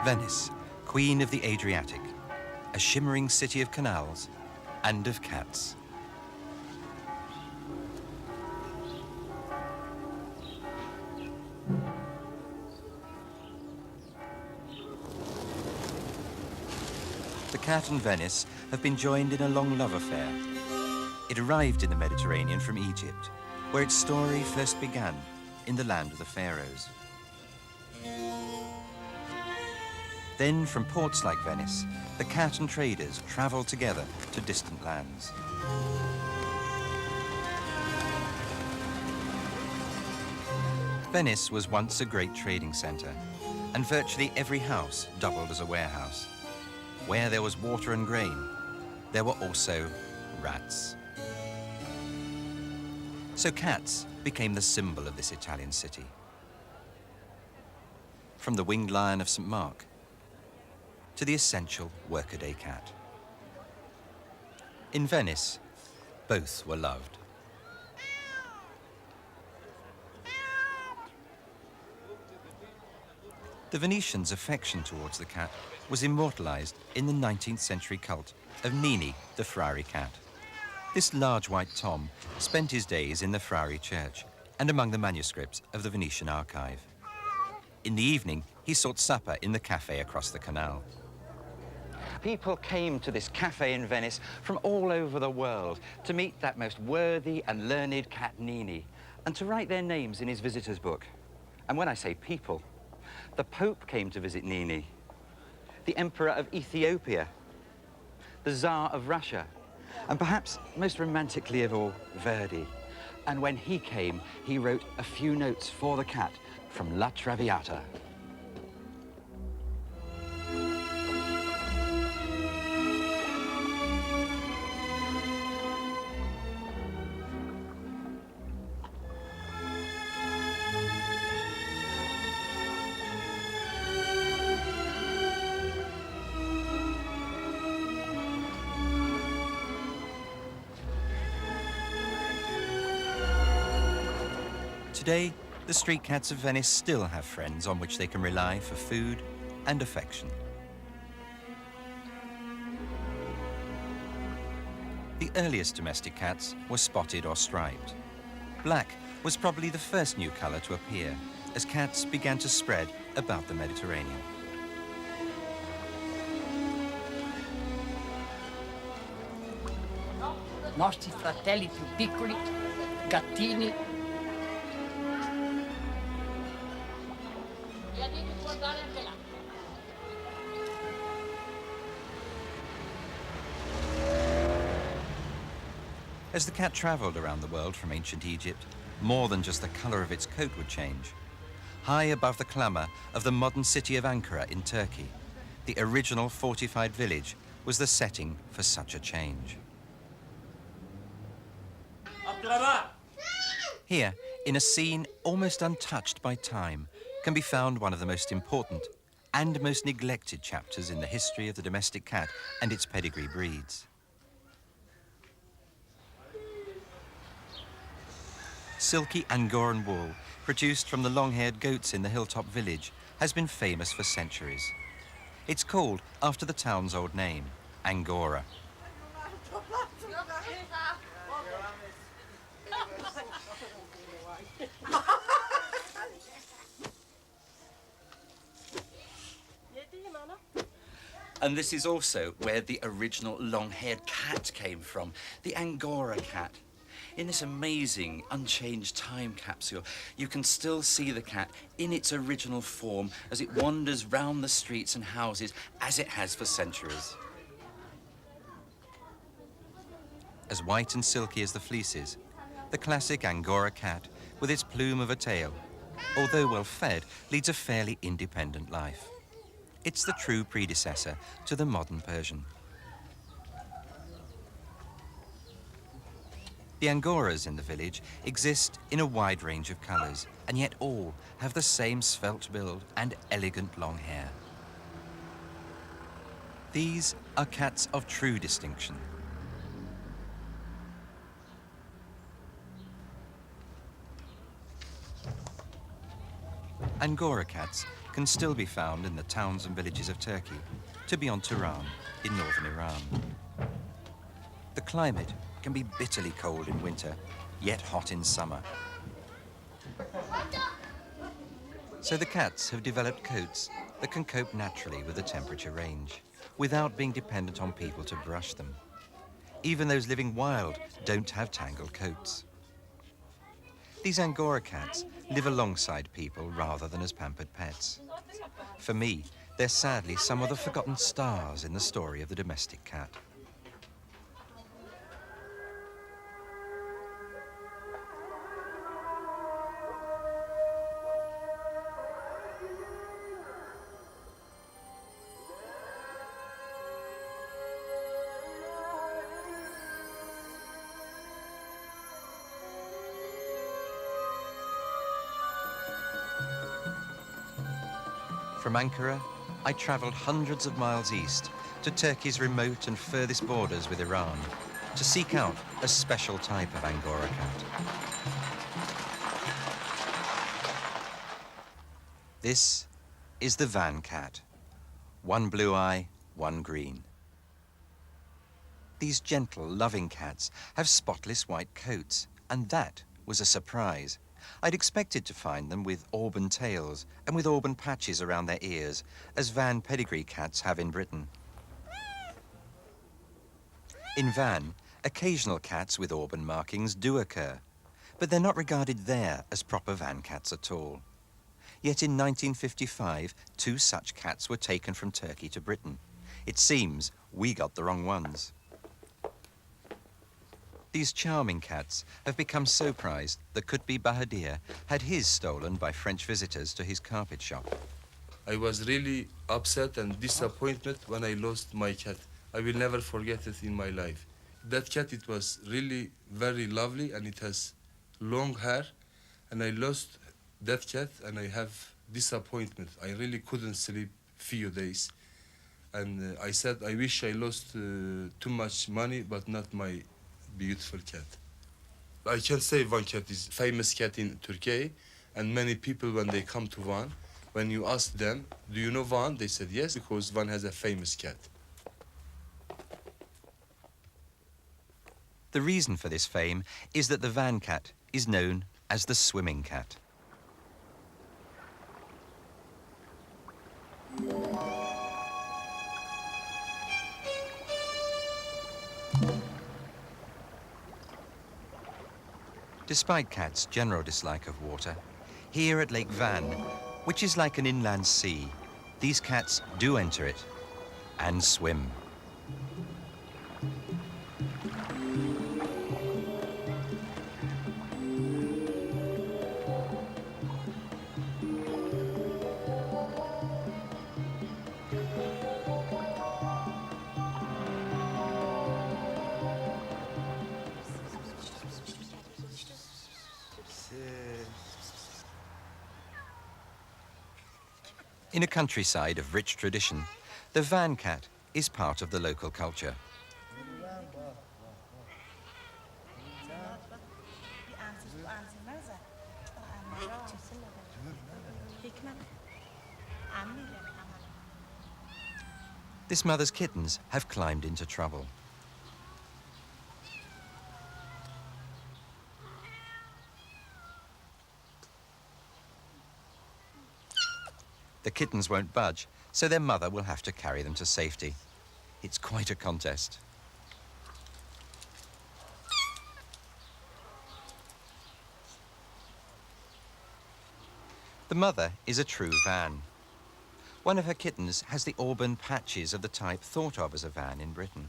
Venice, queen of the Adriatic, a shimmering city of canals and of cats. The cat and Venice have been joined in a long love affair. It arrived in the Mediterranean from Egypt, where its story first began in the land of the pharaohs. Then, from ports like Venice, the cat and traders travelled together to distant lands. Venice was once a great trading centre, and virtually every house doubled as a warehouse. Where there was water and grain, there were also rats. So cats became the symbol of this Italian city. From the winged lion of St. Mark to the essential workaday cat. In Venice, both were loved. The Venetians' affection towards the cat was immortalized in the 19th century cult of Nini, the Frari cat. This large white tom spent his days in the Frari church and among the manuscripts of the Venetian archive. In the evening, he sought supper in the cafe across the canal. People came to this cafe in Venice from all over the world to meet that most worthy and learned cat Nini and to write their names in his visitor's book. And when I say people, the Pope came to visit Nini, the Emperor of Ethiopia, the Tsar of Russia, and perhaps most romantically of all, Verdi. And when he came, he wrote a few notes for the cat from La Traviata. Today, the street cats of Venice still have friends on which they can rely for food and affection. The earliest domestic cats were spotted or striped. Black was probably the first new colour to appear as cats began to spread about the Mediterranean. Nostri fratelli più piccoli, gattini. As the cat travelled around the world from ancient Egypt, more than just the colour of its coat would change. High above the clamour of the modern city of Ankara in Turkey, the original fortified village was the setting for such a change. Here, in a scene almost untouched by time, can be found one of the most important and most neglected chapters in the history of the domestic cat and its pedigree breeds. Silky Angoran wool, produced from the long-haired goats in the hilltop village, has been famous for centuries. It's called after the town's old name, Angora. And this is also where the original long-haired cat came from, the Angora cat. In this amazing, unchanged time capsule, you can still see the cat in its original form as it wanders round the streets and houses as it has for centuries. As white and silky as the fleeces, the classic Angora cat, with its plume of a tail, although well-fed, leads a fairly independent life. It's the true predecessor to the modern Persian. The Angoras in the village exist in a wide range of colours, and yet all have the same svelte build and elegant long hair. These are cats of true distinction. Angora cats can still be found in the towns and villages of Turkey, to beyond Tehran in northern Iran. The climate can be bitterly cold in winter, yet hot in summer. So the cats have developed coats that can cope naturally with the temperature range, without being dependent on people to brush them. Even those living wild don't have tangled coats. These Angora cats live alongside people rather than as pampered pets. For me, they're sadly some of the forgotten stars in the story of the domestic cat. From Ankara, I travelled hundreds of miles east to Turkey's remote and furthest borders with Iran to seek out a special type of Angora cat. This is the van cat. One blue eye, one green. These gentle, loving cats have spotless white coats, and that was a surprise. I'd expected to find them with auburn tails and with auburn patches around their ears, as Van pedigree cats have in Britain. In Van, occasional cats with auburn markings do occur, but they're not regarded there as proper Van cats at all. Yet in 1955, 2 such cats were taken from Turkey to Britain. It seems we got the wrong ones. These charming cats have become so prized that Qutbi Bahadir had his stolen by French visitors to his carpet shop. I was really upset and disappointed when I lost my cat. I will never forget it in my life. That cat, it was really very lovely and it has long hair, and I lost that cat and I have disappointment. I really couldn't sleep few days. And I said, I wish I lost too much money, but not my beautiful cat. I can say Van cat is famous cat in Turkey, and many people when they come to Van, when you ask them, do you know Van? They said yes, because Van has a famous cat. The reason for this fame is that the Van cat is known as the swimming cat. Despite cats' general dislike of water, here at Lake Van, which is like an inland sea, these cats do enter it and swim. In a countryside of rich tradition, the Van cat is part of the local culture. This mother's kittens have climbed into trouble. The kittens won't budge, so their mother will have to carry them to safety. It's quite a contest. The mother is a true Van. One of her kittens has the auburn patches of the type thought of as a Van in Britain.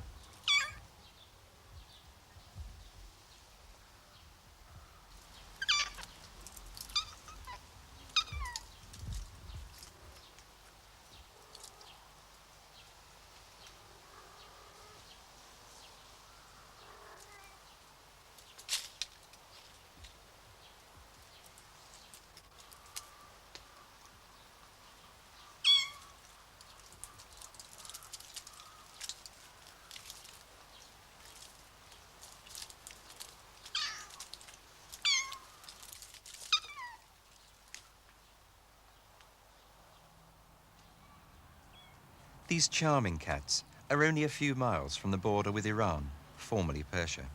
These charming cats are only a few miles from the border with Iran, formerly Persia.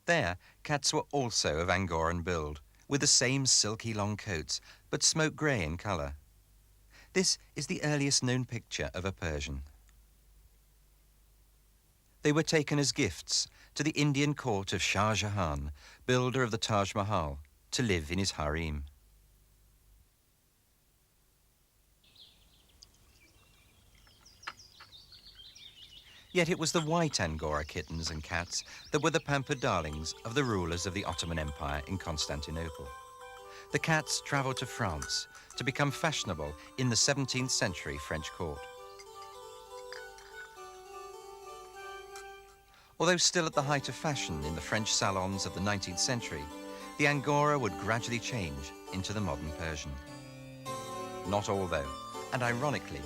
There, cats were also of Angoran build, with the same silky long coats, but smoke grey in colour. This is the earliest known picture of a Persian. They were taken as gifts to the Indian court of Shah Jahan, builder of the Taj Mahal, to live in his harem. Yet it was the white Angora kittens and cats that were the pampered darlings of the rulers of the Ottoman Empire in Constantinople. The cats travelled to France to become fashionable in the 17th century French court. Although still at the height of fashion in the French salons of the 19th century, the Angora would gradually change into the modern Persian. Not all though, and ironically,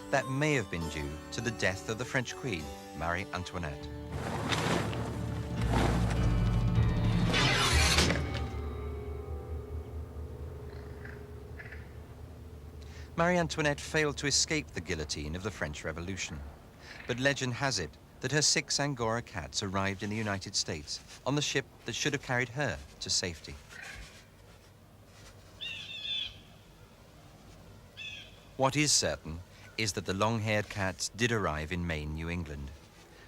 that may have been due to the death of the French Queen, Marie Antoinette. Marie Antoinette failed to escape the guillotine of the French Revolution, but legend has it that her 6 Angora cats arrived in the United States on the ship that should have carried her to safety. What is certain is that the long-haired cats did arrive in Maine, New England.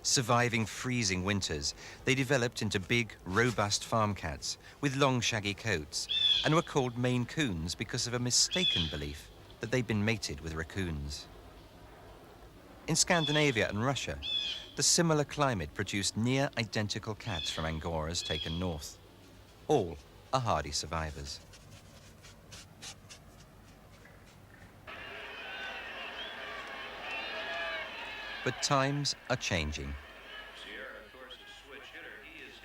Surviving freezing winters, they developed into big, robust farm cats with long, shaggy coats and were called Maine Coons because of a mistaken belief that they'd been mated with raccoons. In Scandinavia and Russia, the similar climate produced near-identical cats from Angoras taken north. All are hardy survivors. But times are changing.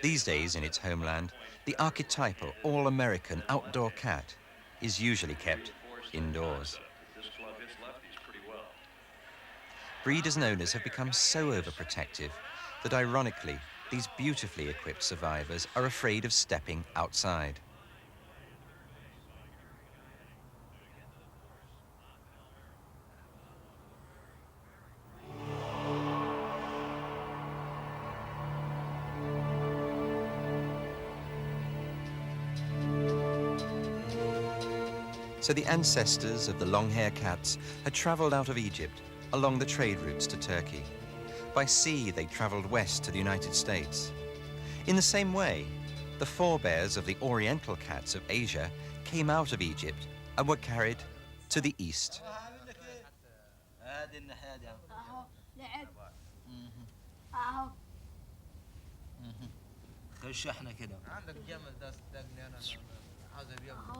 These days, in its homeland, the archetypal all-American outdoor cat is usually kept indoors. Breeders and owners have become so overprotective that, ironically, these beautifully equipped survivors are afraid of stepping outside. So the ancestors of the long-haired cats had travelled out of Egypt along the trade routes to Turkey. By sea, they travelled west to the United States. In the same way, the forebears of the oriental cats of Asia came out of Egypt and were carried to the east.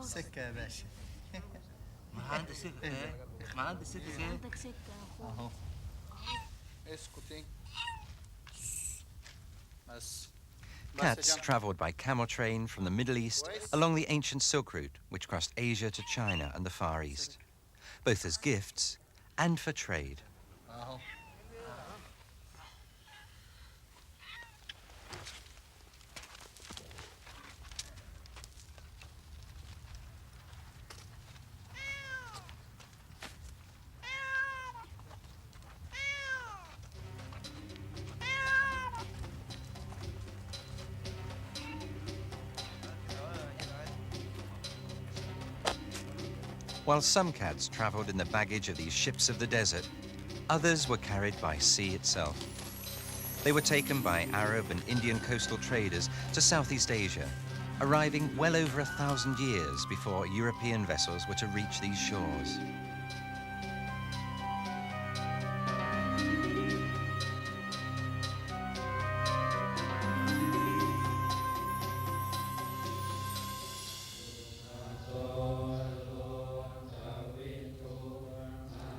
سكة يا باشا ما عندي سكة ما عندي سكة عندك سكة يا اهو اسكتي بس Cats travelled by camel train from the Middle East along the ancient Silk Route, which crossed Asia to China and the Far East, both as gifts and for trade. اهو While some cats travelled in the baggage of these ships of the desert, others were carried by sea itself. They were taken by Arab and Indian coastal traders to Southeast Asia, arriving well over 1,000 years before European vessels were to reach these shores.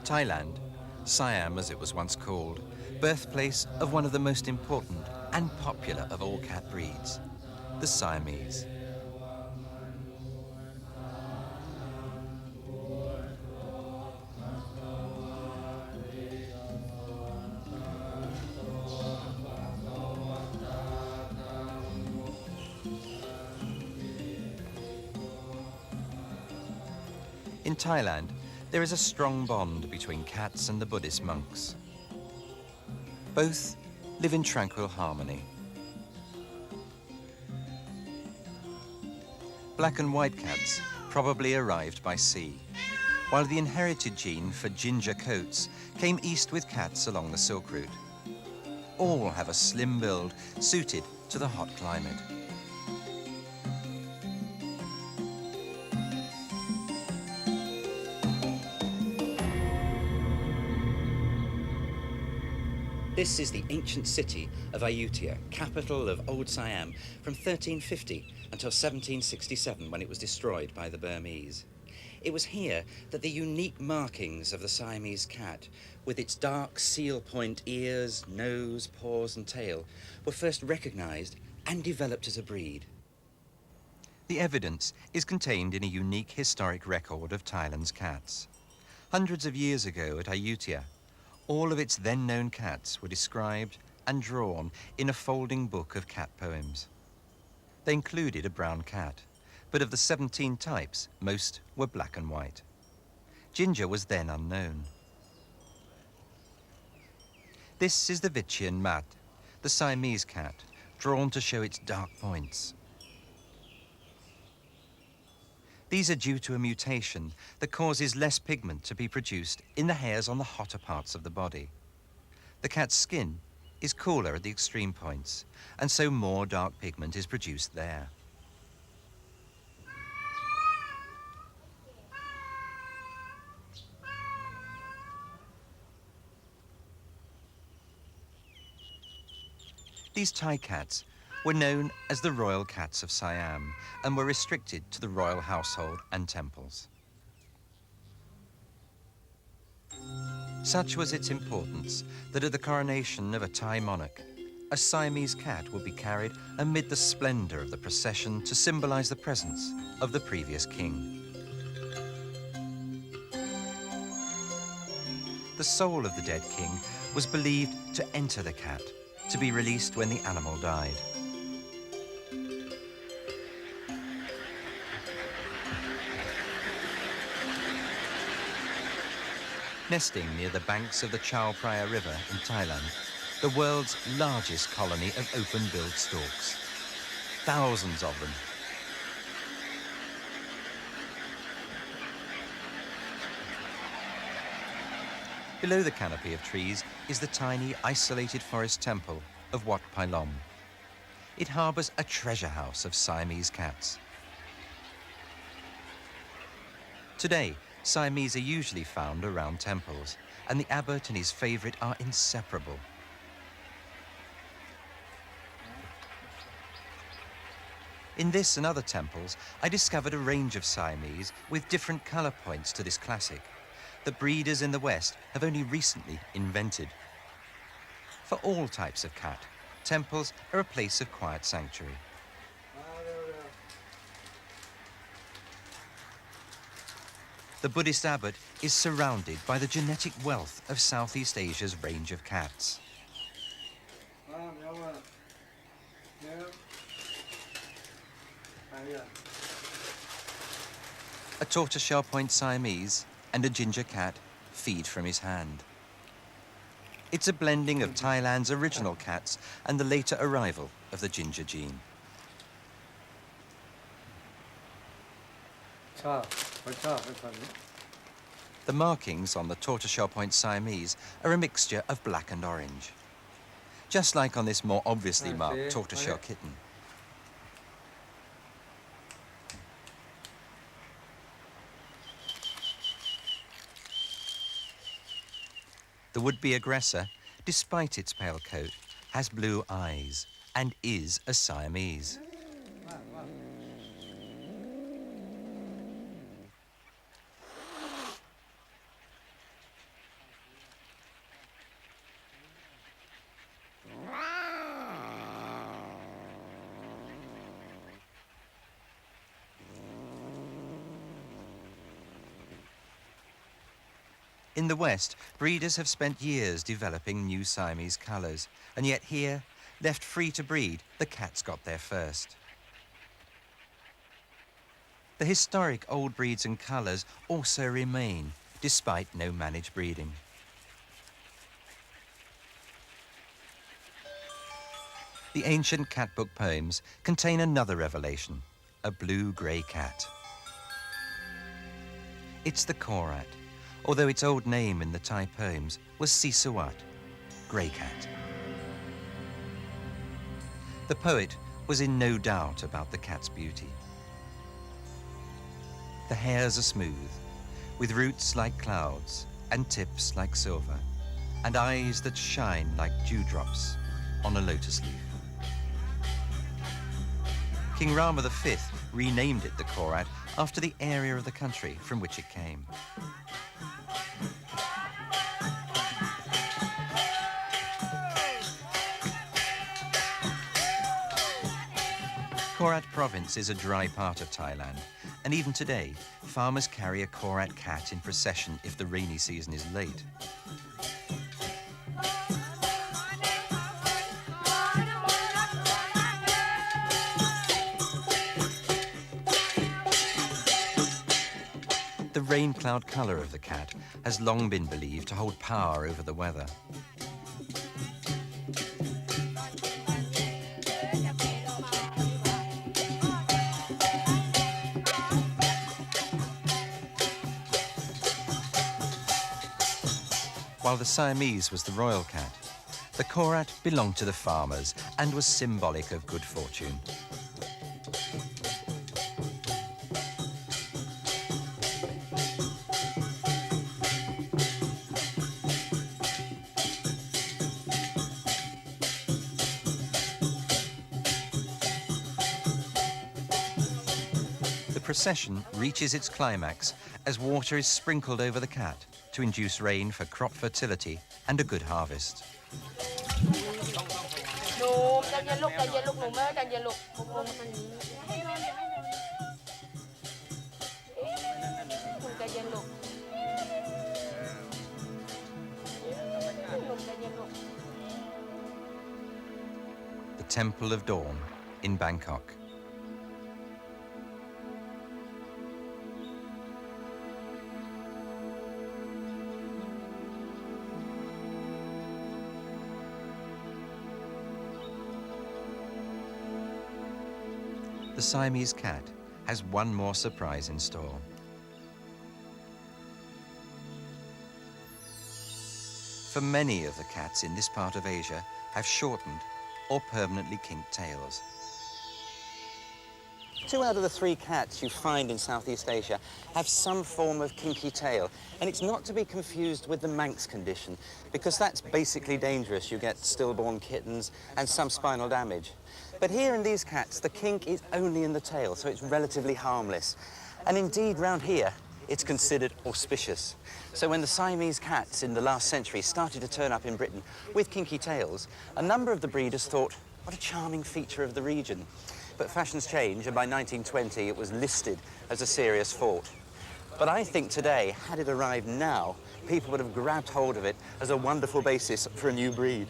Thailand, Siam as it was once called, birthplace of one of the most important and popular of all cat breeds, the Siamese. In Thailand, There is a strong bond between cats and the Buddhist monks. Both live in tranquil harmony. Black and white cats probably arrived by sea, while the inherited gene for ginger coats came east with cats along the Silk Route. All have a slim build suited to the hot climate. This is the ancient city of Ayutthaya, capital of Old Siam, from 1350 until 1767, when it was destroyed by the Burmese. It was here that the unique markings of the Siamese cat, with its dark seal point ears, nose, paws and tail, were first recognized and developed as a breed. The evidence is contained in a unique historic record of Thailand's cats. Hundreds of years ago at Ayutthaya, all of its then-known cats were described and drawn in a folding book of cat poems. They included a brown cat, but of the 17 types, most were black and white. Ginger was then unknown. This is the Vichian Mat, the Siamese cat, drawn to show its dark points. These are due to a mutation that causes less pigment to be produced in the hairs on the hotter parts of the body. The cat's skin is cooler at the extreme points, and so more dark pigment is produced there. These Thai cats were known as the royal cats of Siam and were restricted to the royal household and temples. Such was its importance that at the coronation of a Thai monarch, a Siamese cat would be carried amid the splendor of the procession to symbolize the presence of the previous king. The soul of the dead king was believed to enter the cat, to be released when the animal died. Nesting near the banks of the Chao Phraya River in Thailand, the world's largest colony of open-billed storks. Thousands of them. Below the canopy of trees is the tiny, isolated forest temple of Wat Pai Lom. It harbors a treasure house of Siamese cats. Today, Siamese are usually found around temples, and the abbot and his favorite are inseparable. In this and other temples, I discovered a range of Siamese with different color points to this classic that breeders in the West have only recently invented. For all types of cat, temples are a place of quiet sanctuary. The Buddhist abbot is surrounded by the genetic wealth of Southeast Asia's range of cats. A tortoiseshell point Siamese and a ginger cat feed from his hand. It's a blending of Thailand's original cats and the later arrival of the ginger gene. The markings on the tortoiseshell point Siamese are a mixture of black and orange, just like on this more obviously marked tortoiseshell kitten. The would-be aggressor, despite its pale coat, has blue eyes and is a Siamese. In the West, breeders have spent years developing new Siamese colours, and yet here, left free to breed, the cats got there first. The historic old breeds and colours also remain, despite no managed breeding. The ancient cat book poems contain another revelation, a blue-grey cat. It's the korat, although its old name in the Thai poems was sisawat, grey cat. The poet was in no doubt about the cat's beauty. The hairs are smooth, with roots like clouds and tips like silver, and eyes that shine like dewdrops on a lotus leaf. King Rama V renamed it the korat after the area of the country from which it came. Korat province is a dry part of Thailand, and even today, farmers carry a korat cat in procession if the rainy season is late. The rain cloud colour of the cat has long been believed to hold power over the weather. While the Siamese was the royal cat, the korat belonged to the farmers and was symbolic of good fortune. The procession reaches its climax as water is sprinkled over the cat to induce rain for crop fertility and a good harvest. The Temple of Dawn in Bangkok. The Siamese cat has one more surprise in store. For many of the cats in this part of Asia have shortened or permanently kinked tails. 2 out of the 3 cats you find in Southeast Asia have some form of kinky tail, and it's not to be confused with the Manx condition, because that's basically dangerous. You get stillborn kittens and some spinal damage. But here in these cats, the kink is only in the tail, so it's relatively harmless. And indeed, round here, it's considered auspicious. So when the Siamese cats in the last century started to turn up in Britain with kinky tails, a number of the breeders thought, what a charming feature of the region. But fashions change, and by 1920, it was listed as a serious fault. But I think today, had it arrived now, people would have grabbed hold of it as a wonderful basis for a new breed.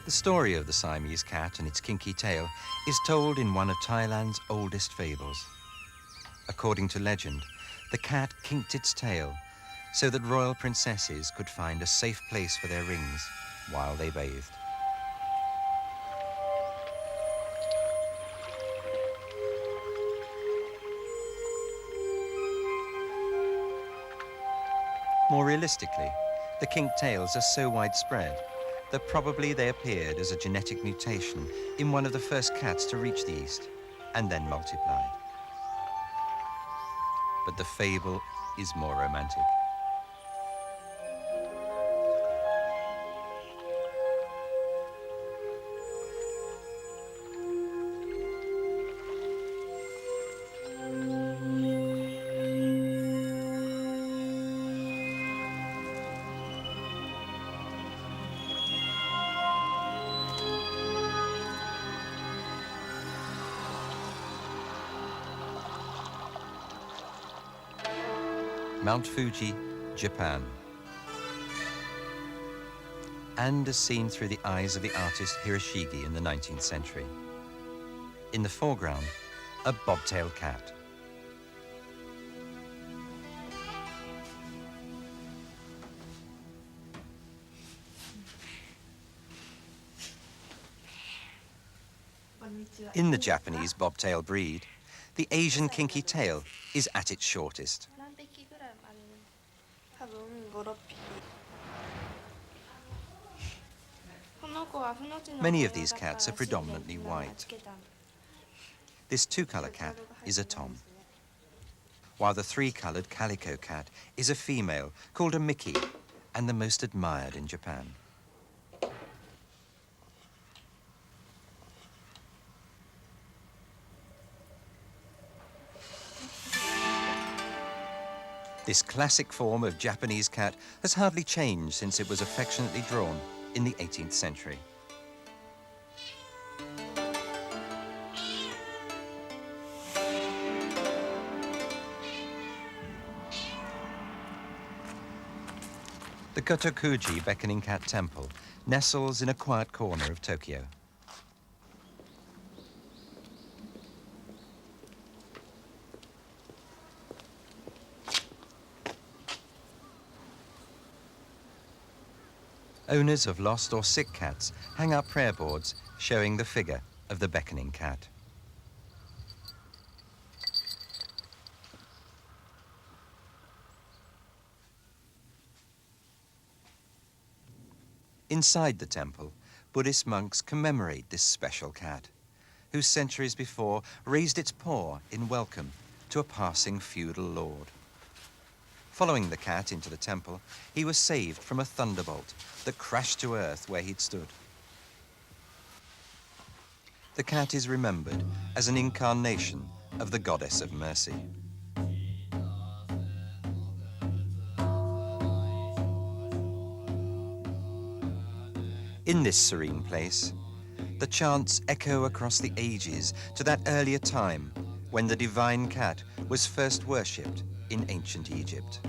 The story of the Siamese cat and its kinky tail is told in one of Thailand's oldest fables. According to legend, the cat kinked its tail so that royal princesses could find a safe place for their rings while they bathed. More realistically, the kinked tails are so widespread that probably they appeared as a genetic mutation in one of the first cats to reach the East and then multiplied. But the fable is more romantic. Mount Fuji, Japan. and as seen through the eyes of the artist Hiroshige in the 19th century. In the foreground, a bobtailed cat. In the Japanese bobtail breed, the Asian kinky tail is at its shortest. Many of these cats are predominantly white. This two-color cat is a tom, while the three-colored calico cat is a female called a Miki and the most admired in Japan. This classic form of Japanese cat has hardly changed since it was affectionately drawn in the 18th century. The Kotokuji Beckoning Cat Temple nestles in a quiet corner of Tokyo. Owners of lost or sick cats hang up prayer boards showing the figure of the beckoning cat. Inside the temple, Buddhist monks commemorate this special cat, who centuries before raised its paw in welcome to a passing feudal lord. Following the cat into the temple, he was saved from a thunderbolt that crashed to earth where he'd stood. The cat is remembered as an incarnation of the goddess of mercy. In this serene place, the chants echo across the ages to that earlier time when the divine cat was first worshipped in ancient Egypt.